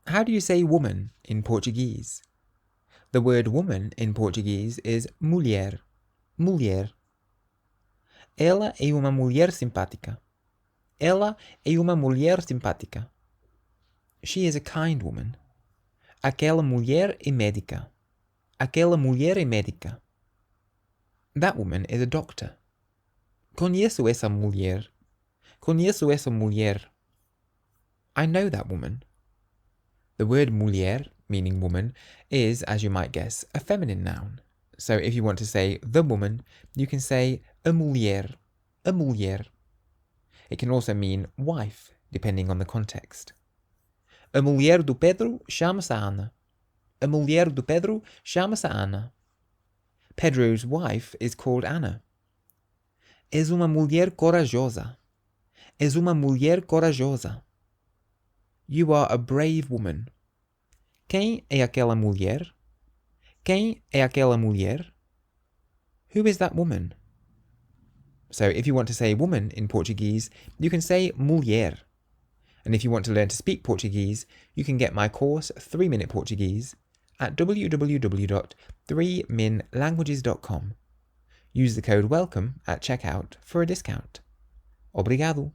How do you say woman in Portuguese? The word woman in Portuguese is mulher. Mulher. Ela é uma mulher simpática. Ela é uma mulher simpática. She is a kind woman. Aquela mulher é médica. Aquela mulher é médica. That woman is a doctor. Conheço essa mulher. Conheço essa mulher. I know that woman. The word mulher, meaning woman, is, as you might guess, a feminine noun. So if you want to say the woman, you can say a mulher. A mulher. It can also mean wife, depending on the context. A mulher do Pedro chama-se Ana. A mulher do Pedro chama-se Ana. Pedro's wife is called Anna. És uma mulher corajosa. És uma mulher corajosa. You are a brave woman. Quem é aquela mulher? Quem é aquela mulher? Who is that woman? So if you want to say woman in Portuguese, you can say mulher. And if you want to learn to speak Portuguese, you can get my course 3-Minute Portuguese at www.3minlanguages.com. Use the code WELCOME at checkout for a discount. Obrigado.